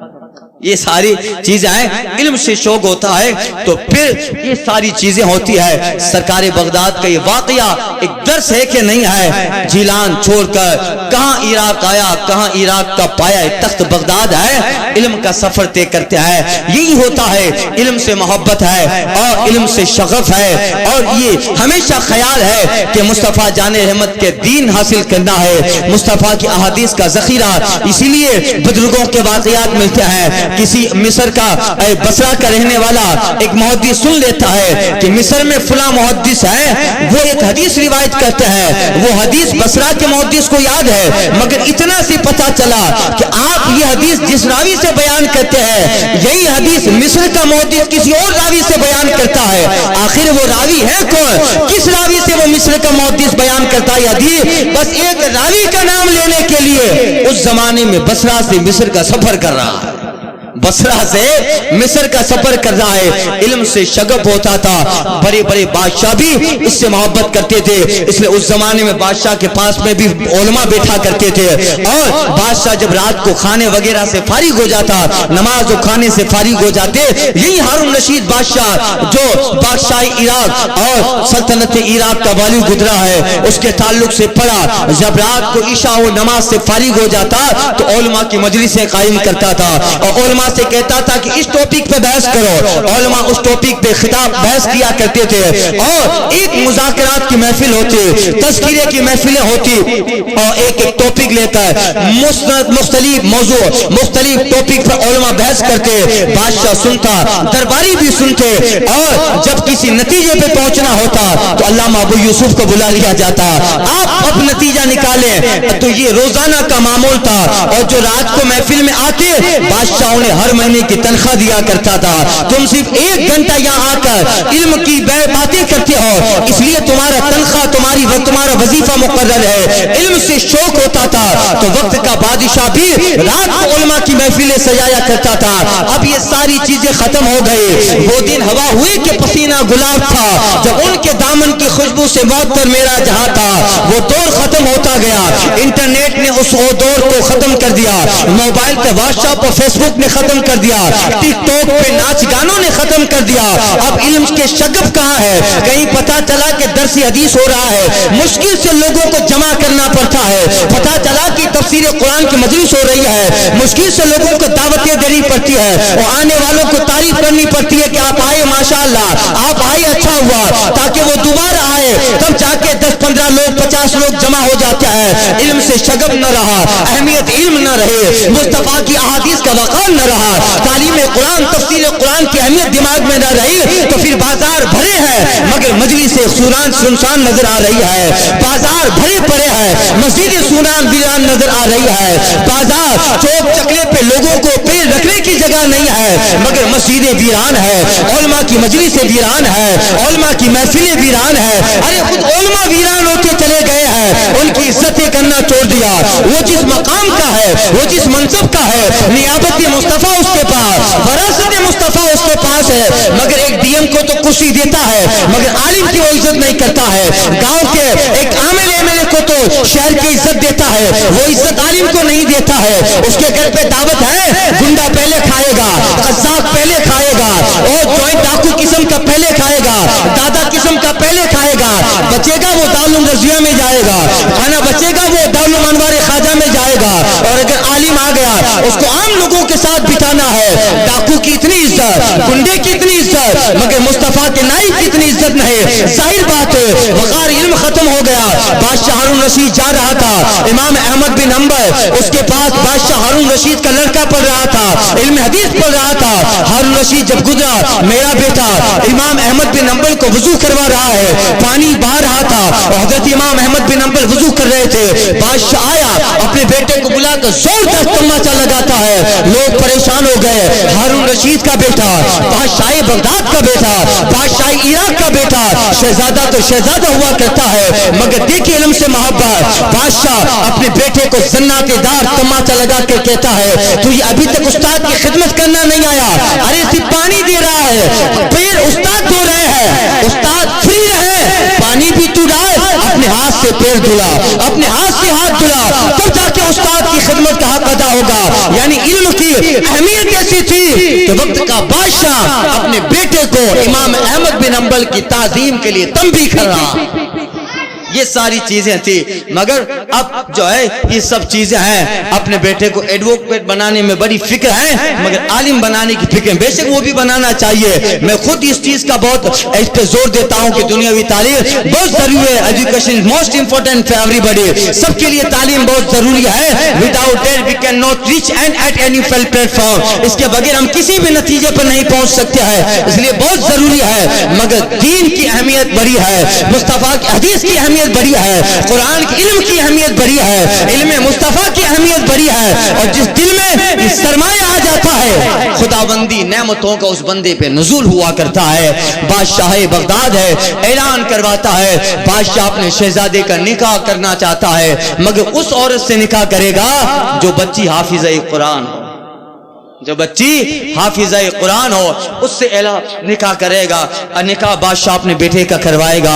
یہ ساری چیزیں ہیں، علم سے شوق ہوتا ہے تو پھر یہ ساری چیزیں ہوتی ہے۔ سرکار بغداد کا یہ واقعہ ایک درس ہے کہ نہیں ہے، جیلان چھوڑ کر کہاں عراق آیا، کہاں عراق کا پایا تخت بغداد ہے، علم کا سفر طے کرتے ہیں۔ یہی ہوتا ہے، علم سے محبت ہے اور علم سے شغف ہے، اور یہ ہمیشہ خیال ہے کہ مصطفیٰ جان رحمت کے دین حاصل کرنا ہے، مصطفیٰ کی احادیث کا ذخیرہ۔ اسی لیے بزرگوں کے واقعات ملتے ہیں۔ کسی مصر کا بصرہ کا رہنے والا ایک محدث سن لیتا ہے کہ مصر میں فلاں محدث ہے، وہ ایک حدیث روایت کرتے ہیں، وہ حدیث بصرہ کے محدث کو یاد ہے، مگر اتنا سی پتا چلا کہ آپ یہ حدیث جس راوی سے بیان کرتے ہیں یہی حدیث مصر کا محدث کسی اور راوی سے بیان کرتا ہے، آخر وہ راوی ہے کون؟ کس راوی سے وہ مصر کا محدث بیان کرتا ہے حدیث؟ بس ایک راوی کا نام لینے کے لیے اس زمانے میں بصرہ سے مصر کا سفر کر رہا ہے، بصرہ سے مصر کا سفر کر رہا ہے۔ علم سے شغف ہوتا تھا، بڑے بڑے بادشاہ بھی اس سے محبت کرتے تھے، اس لیے اس زمانے میں بادشاہ کے پاس میں بھی علماء بیٹھا کرتے تھے، اور بادشاہ جب رات کو کھانے وغیرہ سے فارغ ہو جاتا، نماز و کھانے سے فارغ ہو جاتے، یہی ہارون رشید بادشاہ جو بادشاہ عراق اور سلطنت عراق کا والی گزرا ہے، اس کے تعلق سے پڑھا، جب رات کو عشاء و نماز سے فارغ ہو جاتا تو علماء کی مجلسیں قائم کرتا تھا، اور علماء سے کہتا تھا کہ اس ٹاپک پہ بحث کرو، علماء اس ٹاپک پہ خطاب بحث کیا کرتے تھے، اور ایک مذاکرات کی محفل ہوتی، تذکرے کی محفلیں ہوتی، اور ایک ایک ٹاپک لیتا ہے، مختلف موضوع مختلف ٹاپک پر علماء بحث کرتے، بادشاہ سنتا، درباری بھی سنتے، اور جب کسی نتیجے پہ پہنچنا ہوتا تو علامہ ابو یوسف کو بلا لیا جاتا، آپ اب نتیجہ نکالیں، تو یہ روزانہ کا معمول تھا، اور جو رات کو محفل میں آتے بادشاہوں نے ہر مہینے کی تنخواہ دیا کرتا تھا، تم صرف 1 گھنٹہ یہاں آ کر علم کی باتیں کرتے ہو، اس لیے تمہارا تنخواہ تمہارا وظیفہ مقرر ہے۔ علم سے شوق ہوتا تھا تو وقت کا بادشاہ بھی رات کو علماء کی محفلیں سجایا کرتا تھا۔ اب یہ ساری چیزیں ختم ہو گئی، وہ دن ہوا ہوئے کہ پسینہ گلاب تھا، جب ان کے دامن کی خوشبو سے معطر میرا جہاں تھا، وہ دور ختم ہوتا گیا، انٹرنیٹ نے اس دور کو ختم کر دیا، موبائل پہ واٹس ایپ اور فیس بک نے ختم کر دیا، ٹک ٹاک پہ ناچ گانوں نے ختم کر دیا، اب علم کے شغف کہاں ہے؟ کہیں پتا چلا کہ درس حدیث ہو رہا ہے، مشکل سے لوگوں کو جمع کرنا پڑتا ہے، پتا چلا کہ تفسیر قرآن کی مجلس ہو رہی ہے، مشکل سے لوگوں کو دعوتیں دینی پڑتی ہے، اور آنے والوں کو تعریف کرنی پڑتی ہے کہ آپ آئے ماشاءاللہ، آپ آئے اچھا ہوا، تاکہ وہ دوبارہ آئے، تب جا کے 10-15 لوگ 50 لوگ جمع ہو جاتے ہیں۔ علم سے شغف نہ رہا، اہمیت علم نہ رہے، مصطفیٰ کی احادیث کا وقار نہ رہا، تعلیم قرآن تفسیر قرآن کی اہمیت دماغ میں نہ رہی، تو پھر بازار بھرے ہیں مگر مجلس سنسان نظر آ رہی ہے، بازار بھرے پڑے ہیں مسجد سنان ویران نظر آ رہی ہے، بازار چوک چکلے پہ لوگوں کو پیر رکھنے کی جگہ نہیں ہے مگر مسجدیں ویران ہے، علماء کی مجلسیں ویران ہے، علماء کی محفلیں ویران ہے۔ ارے خود علماء ویران ہوتے چلے گئے ہیں، ان کی عزتیں کرنا چھوڑ دیا، وہ جس مقام کا ہے، وہ جس منصب کا ہے، نیابت مصطفیٰ اس کے پاس، وراثت مصطفیٰ اس کے پاس ہے، مگر ایک ڈی ایم کو تو کرسی دیتا ہے مگر عالم کی وہ عزت نہیں کرتا ہے، گاؤں کے ایک عامل ایم ایل اے کو تو شہر کی عزت دیتا ہے، وہ عزت عالم کو نہیں دیتا ہے، اس کے گھر پہ دعوت ہے، گنڈا پہلے کھائے گا، قذاق پہلے کھائے گا، اور جوائنٹ ڈاکو قسم کا پہلے کھائے گا، دادا قسم کا پہلے کھائے گا، بچے گا وہ دارالعلوم رضویہ میں جائے گا، کھانا بچے گا وہ دارالعلوم انوار خواجہ میں جائے ہوگا، اور اگر عالم آ گیا اس کو عام لوگوں کے ساتھ بٹھانا ہے، ڈاکو کی اتنی عزت، گنڈے کی اتنی عزت، مگر مصطفیٰ کے نائب کی اتنی عزت نہیں۔ ظاہر بات ہے وقار علم ختم ہو گیا۔ بادشاہ ہارون رشید جا رہا تھا، امام احمد بن حنبل اس کے پاس بادشاہ ہارون رشید کا لڑکا پڑھ رہا تھا، علم حدیث پڑھ رہا تھا۔ ہارون رشید جب گزرا، میرا بیٹا امام احمد بن حنبل کو وضو کروا رہا ہے، پانی بہا رہا تھا، حضرت امام احمد بن حنبل وضو کر رہے تھے۔ بادشاہ آیا، اپنے بیٹے کو بلا کر زوردار تماچا لگاتا ہے، لوگ پریشان ہو گئے۔ ہارون رشید کا بیٹا، بادشاہ بغداد کا بیٹا، بادشاہ عراق کا بیٹا، شہزادہ تو شہزادہ ہوا کرتا ہے، مگر دیکھیں علم سے محبت۔ بادشاہ اپنے بیٹے کو زناتے دار تماچا لگا کر کہتا ہے تو یہ ابھی تک استاد کی خدمت کرنا نہیں آیا؟ ارے صرف پانی دے رہا ہے، پیر استاد دھو رہے ہیں، استاد فری رہے، پانی بھی تو ڈال، اپنے ہاتھ سے پیر دھلا، اپنے ہاتھ سے ہاتھ دھلا، تب جا کے استاد کی خدمت کا حق ادا ہوگا۔ یعنی علم کی اہمیت ایسی تھی کہ وقت کا بادشاہ اپنے بیٹے کو امام احمد بن حنبل کی تعظیم کے لیے تنبیہ کر رہا۔ یہ ساری چیزیں تھی، مگر اب جو ہے یہ سب چیزیں ہیں، اپنے بیٹے کو ایڈوکیٹ بنانے میں بڑی فکر ہے، مگر عالم بنانے کی فکر بے شک وہ بھی بنانا چاہیے۔ میں خود اس چیز کا بہت اس پہ زور دیتا ہوں کہ دنیاوی تعلیم بہت ضروری ہے، education most important for everybody, سب کے لیے تعلیم بہت ضروری ہے۔ Without that we can not reach end at any platform, اس کے بغیر ہم کسی بھی نتیجے پر نہیں پہنچ سکتے ہیں، اس لیے بہت ضروری ہے۔ مگر دین کی اہمیت بڑی ہے، مصطفیٰ کی حدیث کی اہمیت بڑی ہے، قرآن کی علم کی اہمیت بڑی ہے، علم مصطفیٰ کی اہمیت بڑی ہے، اور جس دل میں یہ سرمایہ آ جاتا ہے خداوندی نعمتوں کا اس بندے پہ نزول ہوا کرتا ہے۔ بادشاہ بغداد ہے، اعلان کرواتا ہے، بادشاہ اپنے شہزادے کا نکاح کرنا چاہتا ہے، مگر اس عورت سے نکاح کرے گا جو بچی حافظہ قرآن ہو، جو بچی حافظہ قرآن ہو، اس سے نکاح کرے گا، نکاح بادشاہ اپنے بیٹے کا کروائے گا۔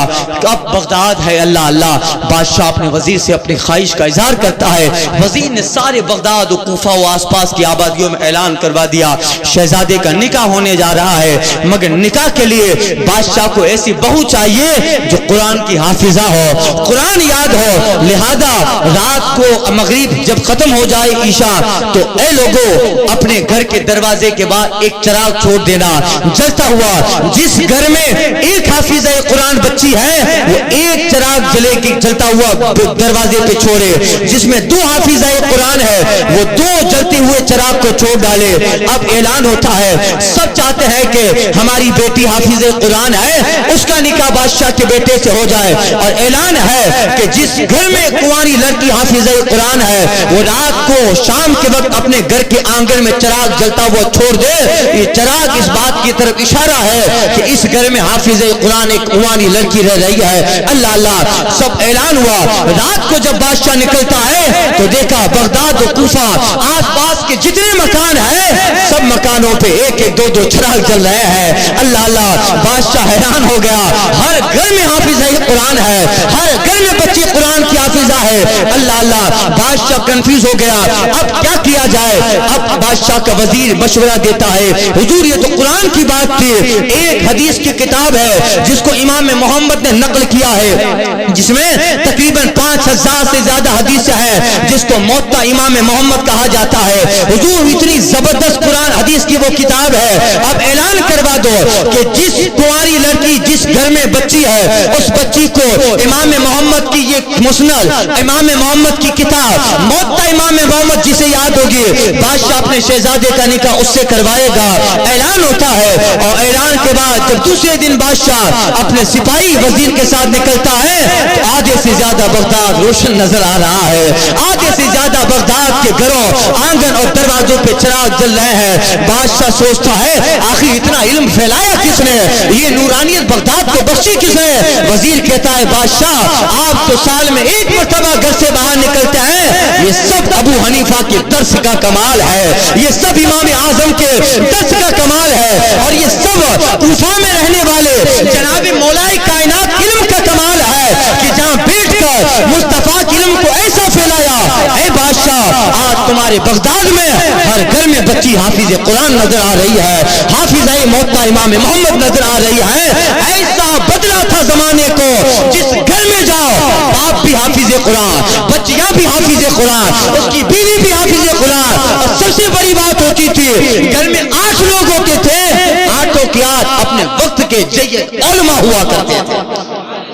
اب بغداد ہے، اللہ اللہ، بادشاہ اپنے وزیر سے اپنی خواہش کا اظہار کرتا ہے، وزیر نے سارے بغداد و کوفہ و آس پاس کی آبادیوں میں اعلان کروا دیا شہزادے کا نکاح ہونے جا رہا ہے، مگر نکاح کے لیے بادشاہ کو ایسی بہو چاہیے جو قرآن کی حافظہ ہو، قرآن یاد ہو۔ لہذا رات کو مغرب جب ختم ہو جائے عشاء، تو اے لوگوں اپنے گھر کے دروازے کے بعد ایک چراغ چھوڑ دینا جلتا ہوا، جس گھر میں ایک حافظہ قرآن بچی ہے وہ ایک چراغ جلے کی جلتا ہوا دروازے پہ چھوڑے، جس میں دو حافظہ قرآن ہے وہ دو جلتے ہوئے چراغ کو چھوڑ ڈالے۔ اب اعلان ہوتا ہے، سب چاہتے ہیں کہ ہماری بیٹی حافظ قرآن ہے، اس کا نکاح بادشاہ کے بیٹے سے ہو جائے، اور اعلان ہے کہ جس گھر میں کنواری لڑکی حافظ قرآن ہے وہ رات کو شام کے وقت اپنے گھر کے آنگن میں چراغ جلتا ہوا چھوڑ دے۔ یہ چراغ اس بات کی طرف اشارہ ہے کہ اس گھر میں حافظ قرآن ایک کنواری لڑکی رہ رہی ہے۔ اللہ اللہ، سب اعلان ہوا۔ رات کو جب بادشاہ نکلتا ہے تو دیکھا بغداد و کوفہ آس پاس کے جتنے مکان ہیں سب مکانوں پہ ایک ایک دو دو چراغ جل رہے ہیں۔ اللہ اللہ، بادشاہ حیران ہو گیا، ہر گھر میں حافظ قرآن ہے، ہر گھر میں بچی قرآن کی حافظہ ہے۔ اللہ اللہ، بادشاہ کنفیوز ہو گیا، اب کیا کیا جائے؟ اب بادشاہ کا وزیر مشورہ دیتا ہے، حضور یہ تو قرآن کی بات تھی، ایک حدیث کی کتاب ہے جس کو امام محمد نے نقل کیا ہے، جس میں تقریباً 5000 سے زیادہ حدیث ہے، جس کو موطا امام محمد کہا جاتا ہے۔ حضور اتنی زبردست قرآن حدیث کی وہ کتاب ہے، اب اعلان کروا دو کہ جس کنواری لڑکی جس گھر میں بچی ہے اس بچی کو امام محمد کی یہ مسند، امام محمد کی کتاب موطا امام محمد جسے یاد ہوگی، بادشاہ اپنے شہزادے کا نکاح اس سے کروائے گا۔ اعلان ہوتا ہے، اور اعلان کے بعد جب دوسرے دن بادشاہ اپنے سپاہی وزیر کے ساتھ نکلتا ہے تو آدھے سے زیادہ بغداد روشن نظر آ رہا ہے، آدھے سے زیادہ بغداد کے گھروں آنگن اور دروازوں پہ چراغ جل رہے ہیں۔ بادشاہ سوچتا ہے آخر اتنا علم پھیلایا کس نے، یہ نورانیت بغداد کو بخشی کس نے؟ وزیر کہتا ہے بادشاہ آپ تو سال میں ایک مرتبہ گھر سے باہر نکلتے ہیں، یہ سب ابو حنیفہ کے درس کا کمال ہے، یہ سب امام اعظم کے درس کا کمال ہے، اور یہ سب کوفہ میں رہنے والے جناب مولا کائنات علم کا کمال ہے کہ جہاں بیٹھ کر مصطفیٰ کے علم کو ایسا پھیلایا۔ اے بادشاہ، آج تمہارے بغداد میں ہر گھر میں بچی حافظ قرآن نظر آ رہی ہے، حافظہ موطا امام محمد نظر آ رہی ہے۔ ایسا بدلا تھا زمانے کو، جس گھر میں جاؤ باپ بھی حافظ قرآن, بچیاں بھی حافظ قرآن, اس کی بیوی بھی حافظ قرآن. اور سب سے بڑی بات ہوتی تھی گھر میں 8 لوگ ہوتے تھے, 8 کی 8 اپنے وقت کے جید علماء ہوا کرتے تھے.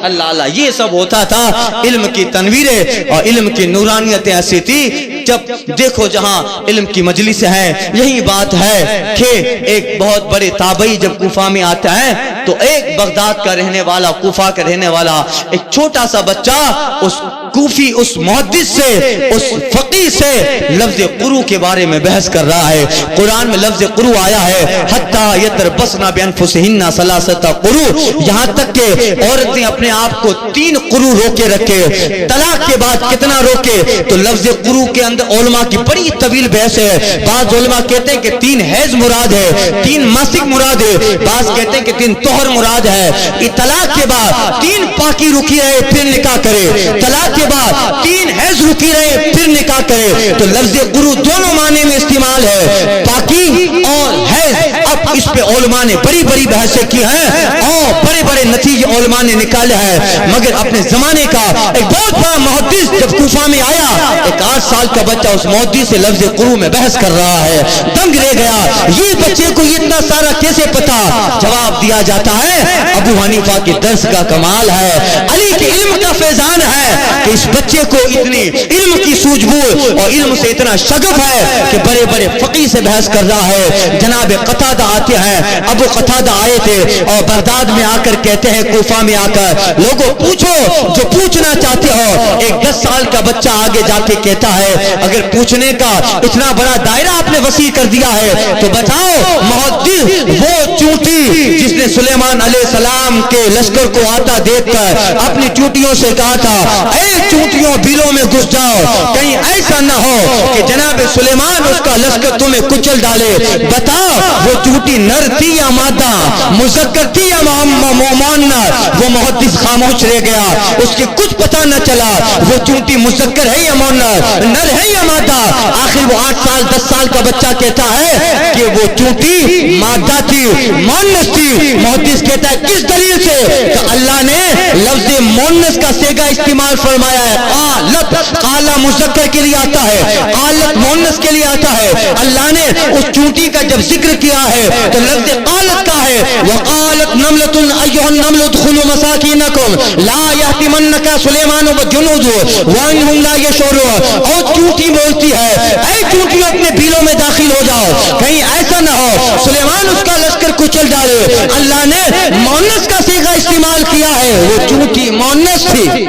اللہ اللہ, یہ سب ہوتا تھا. علم کی تنویریں اور علم کی نورانیتیں ایسی تھی. جب دیکھو جہاں علم کی مجلس ہے, یہی بات ہے کہ ایک بہت بڑے تابعی جب کوفہ میں آتا ہے تو ایک بغداد کا رہنے والا, کوفہ کا رہنے والا ایک چھوٹا سا بچہ اس کوفی, اس محدث سے, اس فقیہ سے لفظ قرو کے بارے میں بحث کر رہا ہے. قرآن میں لفظ قرو آیا ہے حتی یتربصن بانفسہن ثلاثۃ قرو, یہاں تک کہ عورتیں اپنے آپ کو 3 قرو روکے رکھے. طلاق کے بعد کتنا روکے, تو لفظ قرو کے اندر علماء کی بڑی طویل بحث ہے. بعض علماء کہتے ہیں کہ 3 حیض مراد ہے, 3 ماسک مراد ہے, بعض کہتے ہیں کہ 3 طہر مراد ہے. طلاق کے بعد 3 پاکی رکی رہے پھر نکاح کرے, طلاق کے بعد 3 حیض رکی رہے پھر نکاح کرے. تو لفظ قرو دونوں معنی میں استعمال ہے, پاکی اور حیض. اب اس پہ علماء نے بڑی بڑی بحثیں کی ہیں اور بڑے بڑے نتیجے علماء نے نکالے ہیں. مگر اپنے زمانے کا ایک بہت بڑا محدث جب کوفہ میں آیا, ایک 8 سال کا بچہ اس محدث سے لفظ قرو میں بحث کر رہا ہے, دنگ رہ گیا. یہ بچے کو اتنا سارا کیسے پتا؟ جواب دیا جاتا ہے ابو حنیفہ کے درس کا کمال ہے, علی کے علم کا فیضان ہے کہ اس بچے کو اتنی علم کی سوجھ بوجھ اور علم سے اتنا شغف ہے کہ بڑے بڑے فقیہ سے بحث کر رہا ہے. جناب قتادہ آتے ہیں, ابو قتادہ آئے تھے اور بغداد میں آ کر کہتے ہیں, کوفہ میں آ کر لوگوں پوچھو جو پوچھنا چاہتے ہو. ایک 10 سال کا بچہ آگے جا کے کہتا ہے اگر پوچھنے کا اتنا بڑا دائرہ آپ نے وسیع کر دیا ہے تو بتاؤ محدث وہ چونٹی جس نے سلیمان علیہ السلام کے لشکر کو آتا دیکھ کر اپنی چونٹیوں سے کہا تھا اے چونٹیوں بیلوں میں گھس جاؤ, کہیں ایسا نہ ہو کہ جناب سلیمان اس کا لشکر تمہیں کچل ڈالے. بتاؤ وہ چونٹی نر تھی یا مادہ, مذکر تھی یا مؤنث؟ وہ محدث خاموش رہ گیا, اس کے کچھ پتہ نہ چلا وہ چونٹی مذکر ہے یا مؤنث, نر ہے یا مادہ. آخر وہ 8 سال 10 سال کا بچہ کہتا ہے کہ وہ چونٹی مادہ تھی, مؤنث تھی. محدث کہتا ہے کس دلیل سے؟ کہ اللہ نے لفظ مؤنث کا صیغہ استعمال فرمایا ہے. قالت, قالا مذکر کے لیے آتا ہے, قالت مؤنث کے لیے آتا ہے. اللہ نے اس چونٹی کا جب ذکر کیا ہے تو لفظ قالت کا ہے. وقالت نملۃ ایھا النمل ادخلوا مساکینکم لا یحطمنک سلیمان وجنودہ وانہم لا یشعرون. اور چونٹی بولتی ہے اے چونٹیوں اپنے بیلوں میں داخل ہو جاؤ, کہیں ایسا نہ ہو سلیمان اس کا لشکر کچل ڈالے. اللہ نے مؤنث کا صیغہ استعمال کیا ہے, وہ چونٹی مؤنث تھی.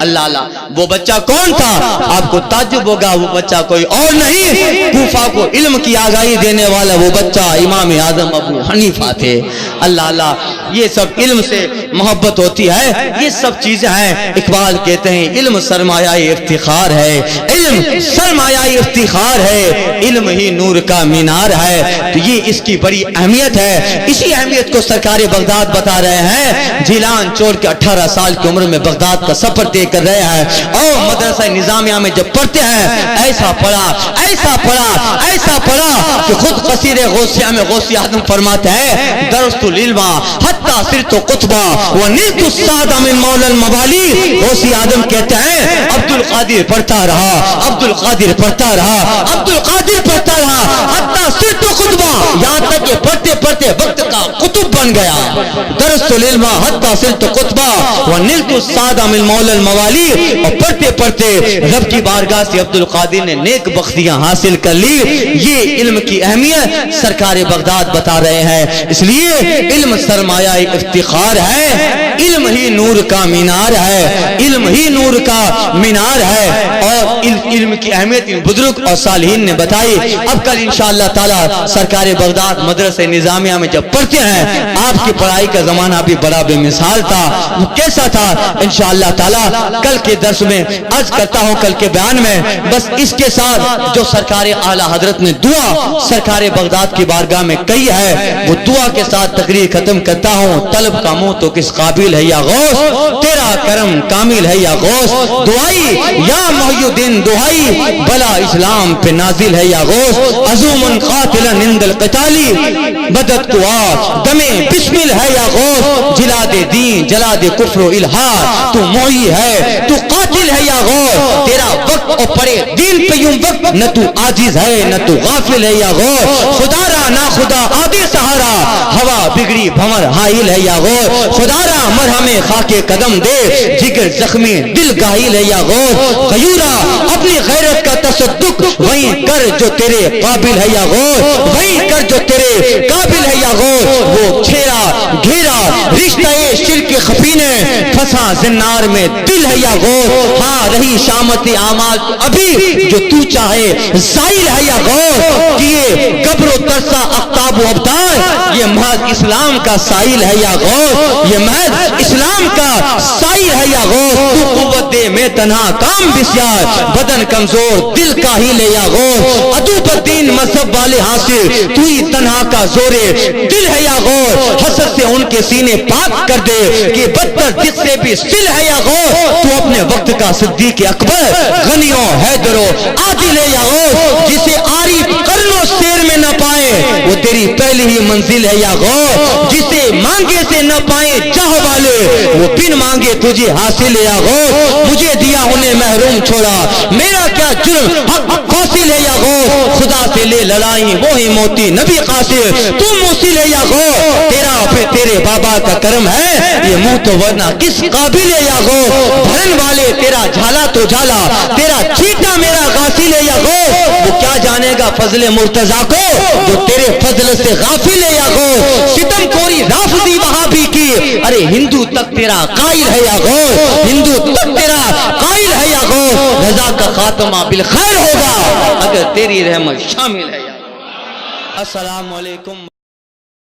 اللہ اللہ, وہ بچہ کون تھا؟ آپ کو تعجب ہوگا, وہ بچہ کوئی اور نہیں, کوفہ کو علم کی آگاہی دینے والا وہ بچہ امام اعظم ابو حنیفہ تھے. اللہ اللہ, یہ سب علم سے محبت ہوتی ہے, یہ سب چیزیں ہیں. اقبال کہتے ہیں علم سرمایہ افتخار ہے, علم سرمایہ افتخار ہے, علم ہی نور کا مینار ہے. تو یہ اس کی بڑی اہمیت ہے. اسی اہمیت کو سرکار بغداد بتا رہے ہیں. جیلان چھوڑ کے 18 سال کی عمر میں بغداد کا سفر طے کر رہے ہیں اور مدرسہ نظامیہ میں جب پڑھتے ہیں ایسا پڑھا ایسا پڑھا ایسا پڑھا کہ خود قصیر غوثیہ میں غوثی اعظم فرماتے ہیں درست العلم حتی صرت قطبہ ونلت السعادہ من مولا الموالی. غوثی اعظم کہتے ہیں عبد القادر پڑھتا رہا, عبد القادر پڑھتا رہا, عبد القادر پڑھتا رہا حتی صرت قطبہ, یہاں تک کہ پڑھتے پڑھتے وقت کا قطب بن گیا. درست العلم حتی صرت قطبہ ونلت السعادہ من مولا الموالی. اور پڑھتے پڑھتے رب کی بارگاہ سے عبد القادر نے نیک بختیاں حاصل کر لی. یہ علم کی اہمیت سرکار بغداد بتا رہے ہیں. اس لیے علم سرمایہ افتخار ہے, علم ہی نور کا مینار ہے, علم ہی نور کا مینار ہے. اور علم کی اہمیت ان بزرگ اور صالحین نے بتائی. اب کل انشاءاللہ تعالی سرکار بغداد مدرسہ نظامیہ میں جب پڑھتے ہیں, آپ کی پڑھائی کا زمانہ بھی بڑا بے مثال تھا. وہ کیسا تھا انشاءاللہ تعالی کل کے درس میں عرض کرتا ہوں, کل کے بیان میں. بس اس کے ساتھ جو سرکار اعلیٰ حضرت نے دعا سرکار بغداد کی بارگاہ میں کہی ہے, وہ دعا کے ساتھ تقریر ختم کرتا ہوں. طلب کا منہ تو کس قابل طویل ہے یا غوث، تیرا کرم کامل ہے یا غوث، دعائی یا محی الدین دعائی، بلا اسلام پہ نازل ہے یا غوث، عزوم قاتلا عند القتال بدت قوات دم بسمل ہے یا غوث، جلا دے دین جلا دے کفر و الحاد، تو محی ہے تو قاتل ہے یا غوث، تیرا وقت اور پڑے دین پہ یوں وقت، نہ تو عاجز ہے نہ تو غافل ہے یا غوث، خدا را نا خدا آدے سہارا، ہوا بگڑی بھمر حائل ہے یا غوث، خدا را مرہم خاک قدم دے، جگر زخمی دل گاہل ہے یا غوث، غیورا اپنی غیرت کا تصدق وہیں کر جو تیرے قابل ہے یا غوث، وہیں کر جو تیرے قابل ہے یا غوث، وہ چھیرا گھیرا رشتہ شرک خفی نے، پھنسا زنار میں دل ہے یا غوث، ہاں رہی شامت اعمال ابھی جو تو چاہے زائل ہے یا غوث، کیے قبر و ترسا اقتاب و ابدار، یہ محض اسلام کا سائل ہے یا غوث، یہ محض اسلام کا سائل ہے یا غوث، تو قوت دے میں تنہا کام بسیار، بدن کمزور دل کاہل ہے یا غوث، عدو بدین مذہب والے حاصل، تو ہی تنہا کا زورے دل ہے یا غوث، حسد سے ان کے سینے پاک کر دے کہ بدتر جس سے بھی سل ہے یا غوث، تو اپنے وقت کا صدیق اکبر غنیوں حیدرو عادل ہے یا غوث، جسے آری کرنوں سیر میں نہ پائے وہ تیری پہلی ہی منزل ہے یا غوث، جسے مانگے سے نہ پائے چاہ والے وہ بن مانگے تجھے حاصل ہے یا غوث، مجھے دیا انہیں محروم چھوڑا میرا کیا جرم حق حاصل ہے یا غوث، خدا سے لے لڑائی وہی موتی نبی قاصر تو موصل ہے یا غوث، تیرا پہ تیرے بابا کا کرم ہے یہ منہ تو ورنہ کس قابل ہے یا غوث، بھرن والے تیرا جھالا تو جھالا، تیرا چیٹا میرا غافل ہے یا غوث، وہ کیا جانے گا فضل مرتضی کو جو تیرے فضل سے غافل ہے یا غوث، ستم کوری رافضی وہابی کی، ارے ہندو تک تیرا قائل ہے یا غوث، ہندو تک تیرا قائل ہے یا غوث، رضا کا خاتمہ بالخیر ہوگا اگر تیری رحمت شامل ہے یا غوث۔ السلام علیکم۔